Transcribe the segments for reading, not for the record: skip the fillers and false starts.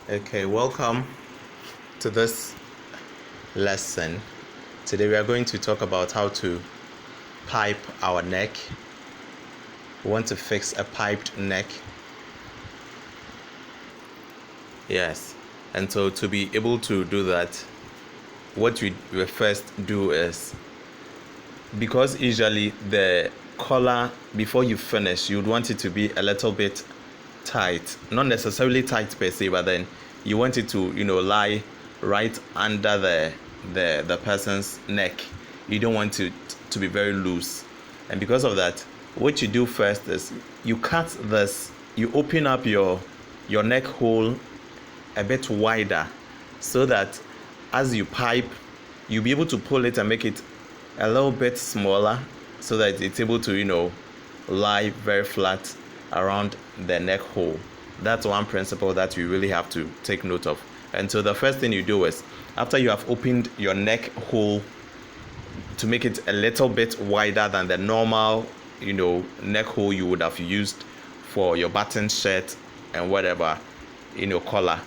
Okay, welcome to this lesson. Today we are going to talk about how to pipe our neck. We want to fix a piped neck. Yes, and so to be able to do that, what we will first do is, because usually the collar, before you finish, you'd want it to be a little bit tight, not necessarily tight per se, but then you want it to lie right under the person's neck. You don't want it to be very loose, and because of that, what you do first is you cut this, you open up your neck hole a bit wider, so that as you pipe, you'll be able to pull it and make it a little bit smaller, so that it's able to lie very flat around the neck hole. That's one principle that you really have to take note of. And so the first thing you do is, after you have opened your neck hole to make it a little bit wider than the normal neck hole you would have used for your button shirt and whatever collar,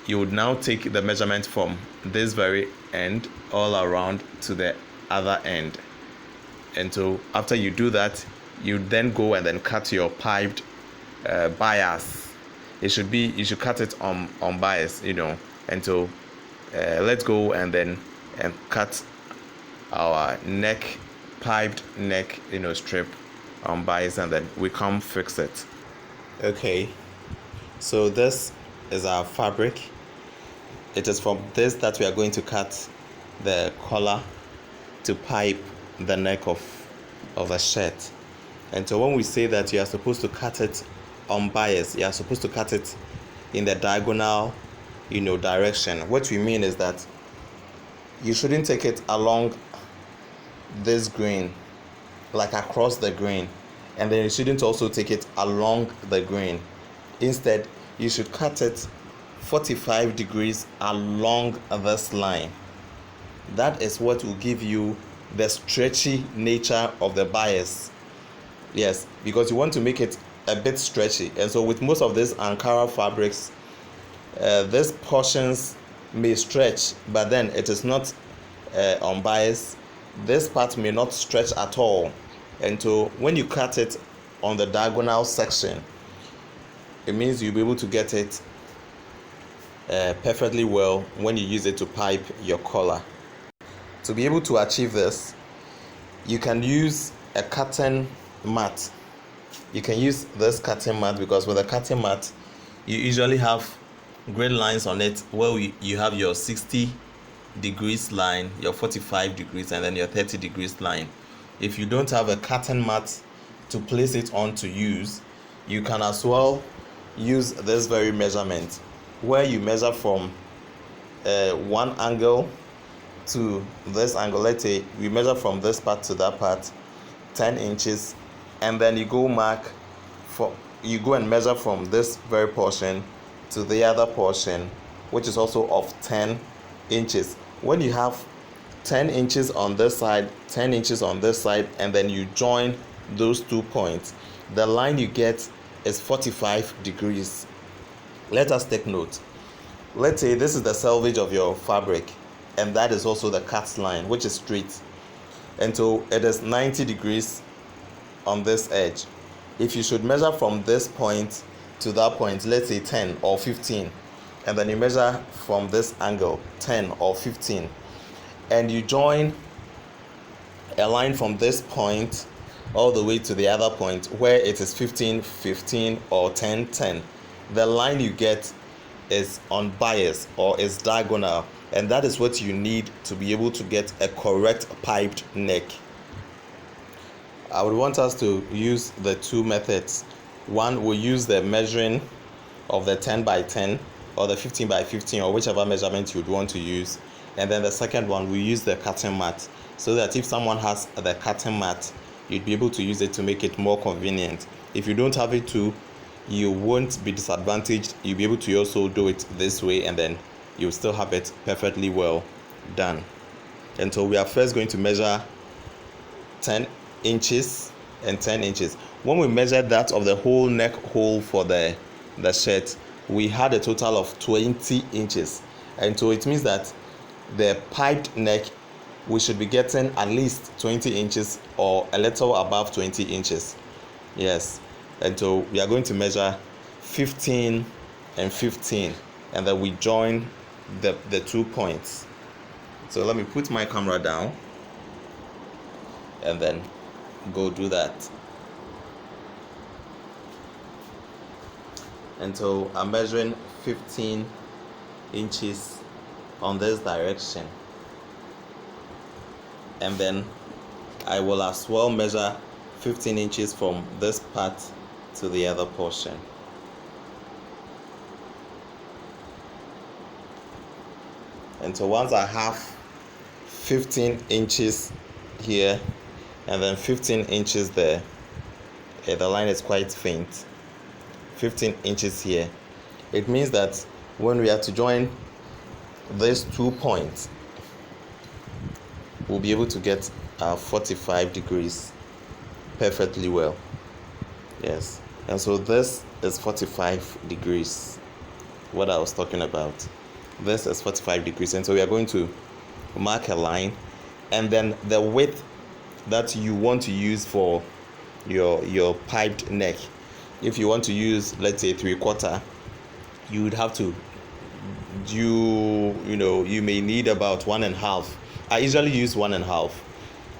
you would now take the measurement from this very end all around to the other end. And so after you do that, you then go and then cut your piped bias. You should cut it on bias, and so let's go and cut our piped neck strip on bias, and then we come fix it. Okay, so this is our fabric. It is from this that we are going to cut the collar to pipe the neck of the shirt. And so when we say that you are supposed to cut it on bias, you are supposed to cut it in the diagonal direction. What we mean is that you shouldn't take it along this grain, like across the grain, and then you shouldn't also take it along the grain. Instead, you should cut it 45 degrees along this line. That is what will give you the stretchy nature of the bias. Yes, because you want to make it a bit stretchy. And so with most of these Ankara fabrics, these portions may stretch, but then it is not on bias. This part may not stretch at all. And so when you cut it on the diagonal section, it means you'll be able to get it perfectly well when you use it to pipe your collar. To be able to achieve this, you can use a cutting mat. You can use this cutting mat, because with a cutting mat, you usually have grid lines on it where you have your 60 degrees line, your 45 degrees, and then your 30 degrees line. If you don't have a cutting mat to place it on to use, you can as well use this very measurement, where you measure from one angle to this angle. Let's say we measure from this part to that part 10 inches, and then you go and measure from this very portion to the other portion, which is also of 10 inches. When you have 10 inches on this side, 10 inches on this side, and then you join those 2 points, the line you get is 45 degrees. Let us take note. Let's say this is the selvage of your fabric, and that is also the cut line, which is straight. And so it is 90 degrees on this edge. If you should measure from this point to that point, let's say 10 or 15, and then you measure from this angle 10 or 15, and you join a line from this point all the way to the other point where it is 15 15 or 10 10, the line you get is on bias or is diagonal, and that is what you need to be able to get a correct piped neck. I would want us to use the two methods. One, we'll use the measuring of the 10 by 10 or the 15 by 15, or whichever measurement you'd want to use. And then the second one, we use the cutting mat, so that if someone has the cutting mat, you'd be able to use it to make it more convenient. If you don't have it too, you won't be disadvantaged. You'll be able to also do it this way, and then you'll still have it perfectly well done. And so we are first going to measure 10 inches and 10 inches. When we measure that of the whole neck hole for the shirt, we had a total of 20 inches. And so it means that the piped neck, we should be getting at least 20 inches or a little above 20 inches. Yes. And so we are going to measure 15 and 15, and then we join the 2 points. So let me put my camera down and then go do that. And so I'm measuring 15 inches on this direction, and then I will as well measure 15 inches from this part to the other portion. And so once I have 15 inches here and then 15 inches there, the line is quite faint, 15 inches here, it means that when we have to join these 2 points, we'll be able to get 45 degrees perfectly well. Yes. And so this is 45 degrees, what I was talking about. This is 45 degrees. And so we are going to mark a line, and then the width that you want to use for your piped neck, if you want to use, let's say, 3/4, you would have to you may need about 1.5. I usually use 1.5,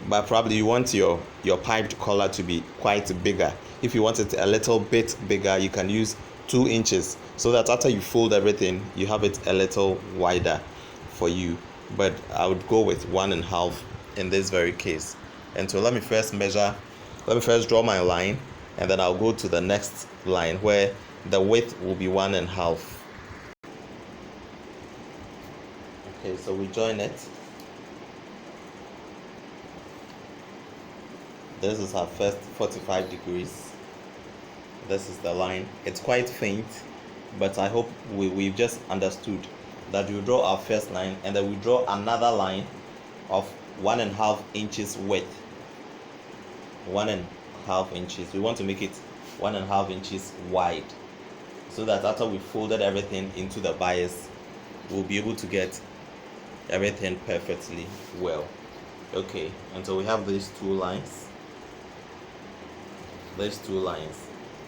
but probably you want your piped collar to be quite bigger. If you want it a little bit bigger, you can use 2 inches, so that after you fold everything, you have it a little wider for you. But I would go with 1.5 in this very case. And so let me first draw my line, and then I'll go to the next line where the width will be 1.5. Okay, so we join it. This is our first 45 degrees. This is the line. It's quite faint, but I hope we've just understood that we draw our first line, and then we draw another line of 1.5 inches width. 1.5 inches. We want to make it 1.5 inches wide, so that after we folded everything into the bias, we'll be able to get everything perfectly well. Okay, and so we have these 2 lines.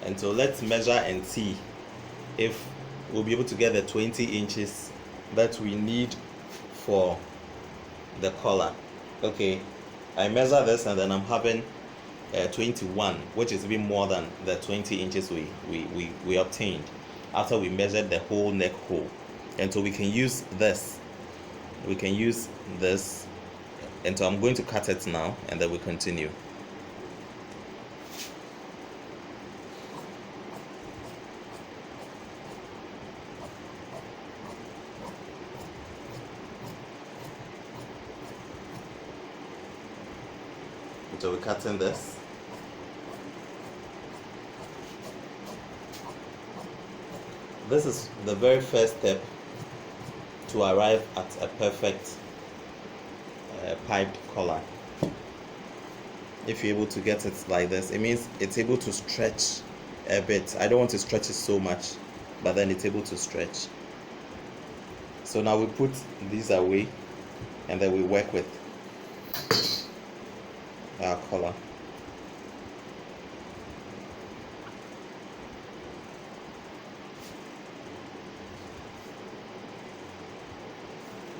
And so let's measure and see if we'll be able to get the 20 inches that we need for the collar. Okay, I measure this, and then I'm having 21, which is even more than the 20 inches we obtained after we measured the whole neck hole. And so we can use this, and so I'm going to cut it now, and then we continue. So we're cutting this. This is the very first step to arrive at a perfect piped collar. If you're able to get it like this, it means it's able to stretch a bit. I don't want to stretch it so much, but then it's able to stretch. So now we put these away, and then we work with our collar.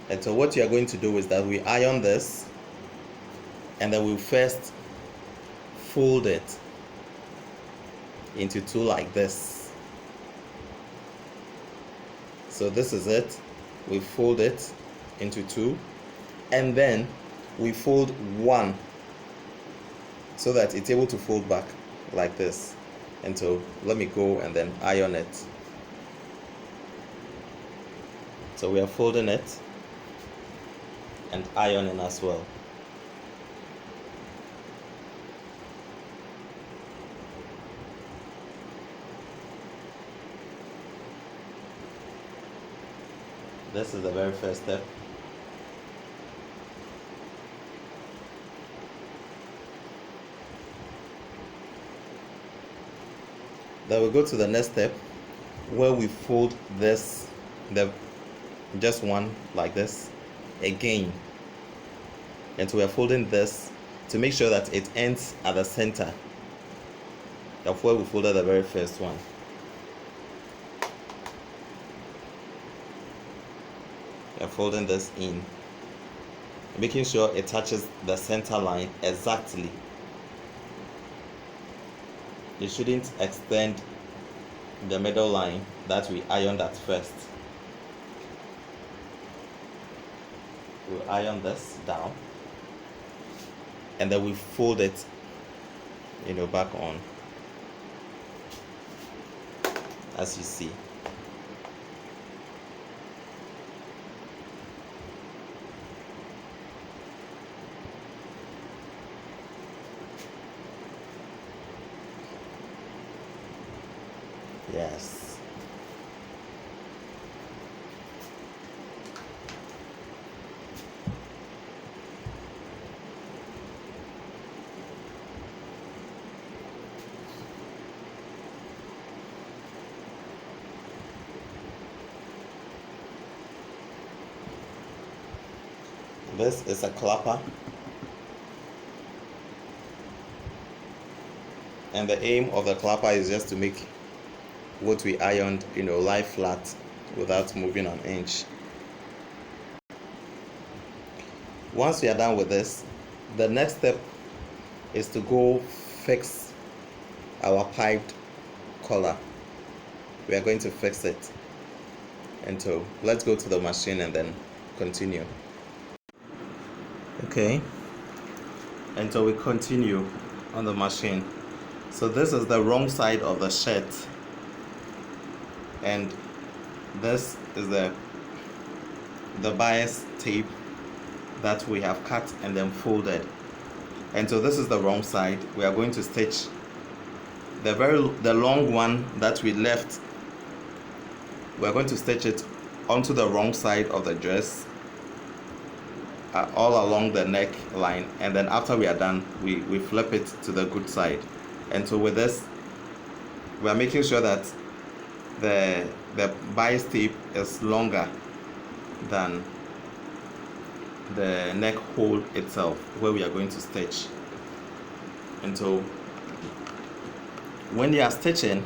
And so what you are going to do is that we iron this, and then we'll first fold it into 2 like this. So this is it. We fold it into 2, and then we fold 1 so that it's able to fold back like this. And so let me go and then iron it. So we are folding it and ironing as well. This is the very first step. Then we go to the next step, where we fold this, the just one like this again, and so we are folding this to make sure that it ends at the center of where we folded the very first one. We are folding this in, making sure it touches the center line exactly. You shouldn't extend the middle line that we ironed at first. We'll iron this down, and then we fold it, back on, as you see. Yes. This is a clapper, and the aim of the clapper is just to make what we ironed, lie flat without moving an inch. Once we are done with this, the next step is to go fix our piped collar. We are going to fix it. And so let's go to the machine and then continue. Okay, and so we continue on the machine. So this is the wrong side of the shirt, and this is the bias tape that we have cut and then folded. And so this is the wrong side. We are going to stitch the long one that we left. We are going to stitch it onto the wrong side of the dress, all along the neck line, and then after we are done, we flip it to the good side. And so with this, we are making sure that the bias tape is longer than the neck hole itself where we are going to stitch. And so when you are stitching,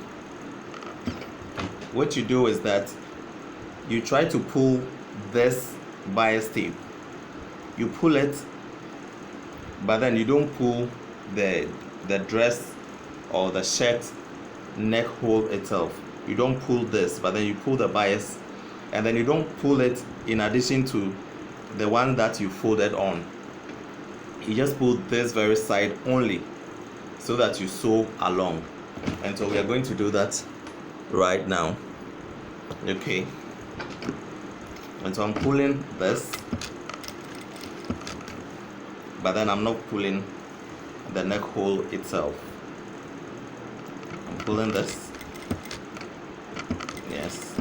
what you do is that you try to pull this bias tape. You pull it, but then you don't pull the dress or the shirt neck hole itself. You don't pull this, but then you pull the bias, and then you don't pull it in addition to the one that you folded on. You just pull this very side only so that you sew along. And so we are going to do that right now. Okay, and so I'm pulling this, but then I'm not pulling the neck hole itself. I'm pulling this, yes,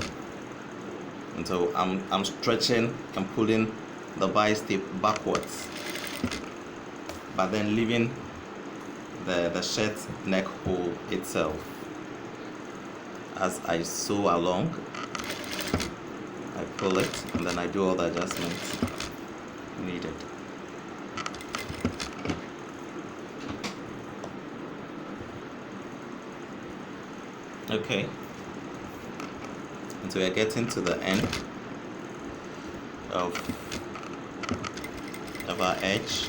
and so I'm stretching and pulling the bias tape backwards, but then leaving the shirt neck hole itself. As I sew along, I pull it, and then I do all the adjustments needed. Okay, and so we are getting to the end of our edge,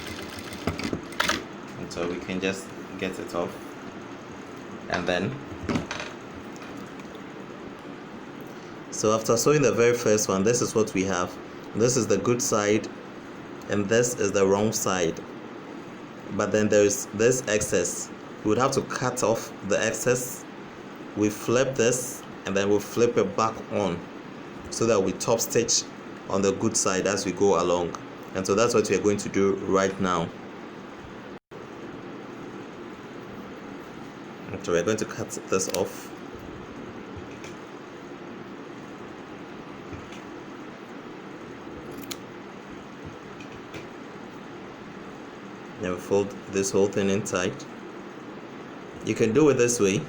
and so we can just get it off, and then so after sewing the very first one, this is what we have. This is the good side, and this is the wrong side, but then there's this excess. We would have to cut off the excess. We flip this, and then we'll flip it back on so that we top stitch on the good side as we go along. And so that's what we're going to do right now. So we're going to cut this off. Then we fold this whole thing inside. You can do it this way,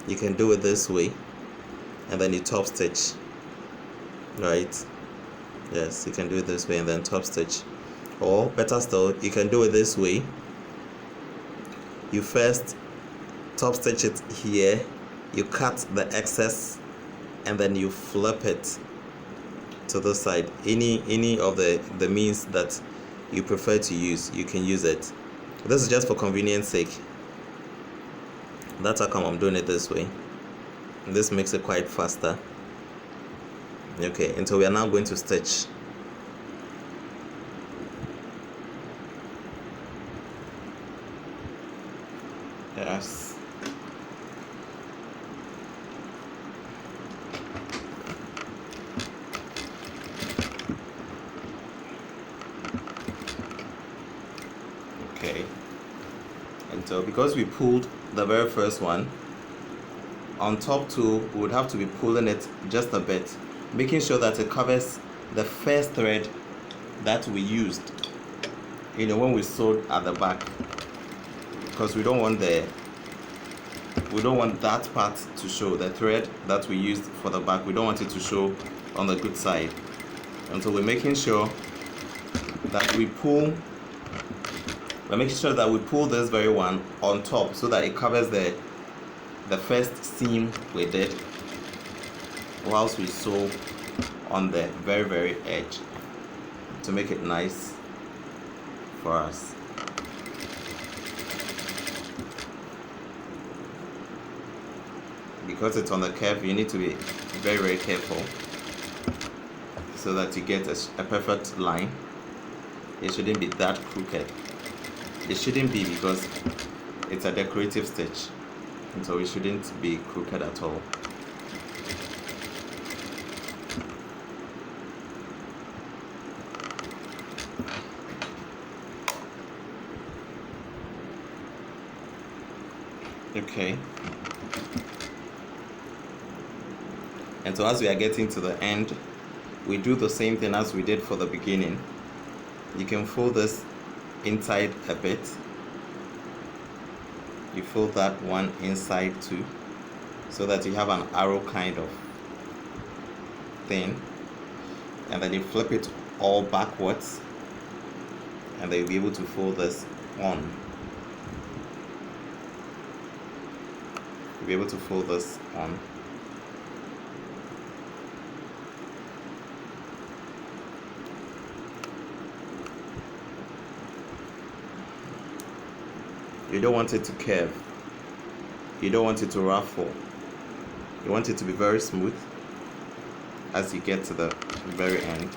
You can do it this way, and then you top stitch, right? Yes, you can do it this way and then top stitch, or better still, you can do it this way. You first top stitch it here, you cut the excess, and then you flip it to the side. Any of the means that you prefer to use, you can use it. This is just for convenience sake. That's how come I'm doing it this way. And this makes it quite faster. Okay, and so we are now going to stitch. Yes. Okay. And so because we pulled the very first one, on top too, we would have to be pulling it just a bit, making sure that it covers the first thread that we used, when we sewed at the back, because we don't want that part to show. The thread that we used for the back, we don't want it to show on the good side. And so we're making sure that we pull this very one on top so that it covers the first seam we did, whilst we sew on the very, very edge to make it nice for us. Because it's on the curve, you need to be very, very careful so that you get a perfect line. It shouldn't be that crooked. It shouldn't be, because it's a decorative stitch, and so it shouldn't be crooked at all. Okay. And so as we are getting to the end, we do the same thing as we did for the beginning. You can fold this inside a bit. You fold that one inside too, so that you have an arrow kind of thing, and then you flip it all backwards, and then you'll be able to fold this on. You'll be able to fold this on. You don't want it to curve. You don't want it to ruffle. You want it to be very smooth as you get to the very end.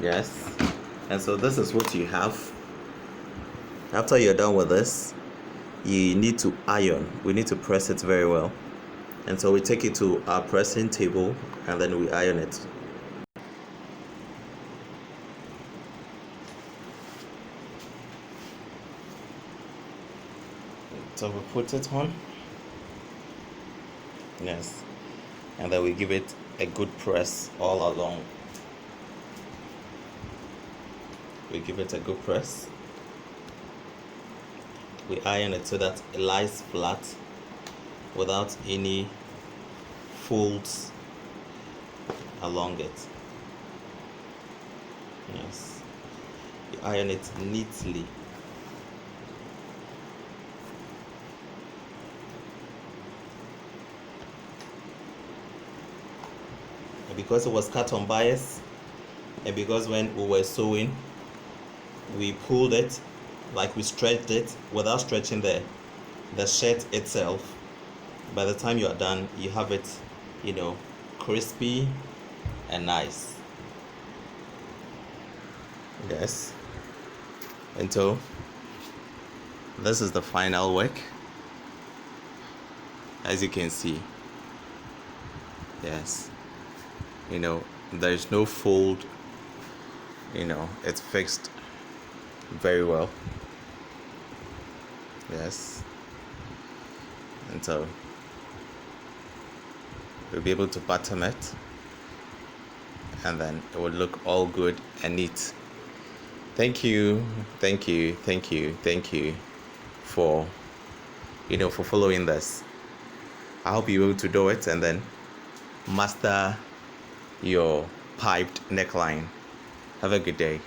Yes. And so this is what you have. After you're done with this, you need to iron. We need to press it very well. And so we take it to our pressing table and then we iron it. So we put it on. Yes. And then we give it a good press all along. We give it a good press. We iron it so that it lies flat without any folds along it. Yes. You iron it neatly. And because it was cut on bias, and because when we were sewing, we pulled it, like we stretched it without stretching the shirt itself, by the time you are done, you have it, crispy and nice. Yes. And so this is the final work, as you can see. Yes. There is no fold. It's fixed very well. Yes. And so we'll be able to bottom it, and then it will look all good and neat. Thank you for for following this. I hope you're able to do it and then master your piped neckline. Have a good day.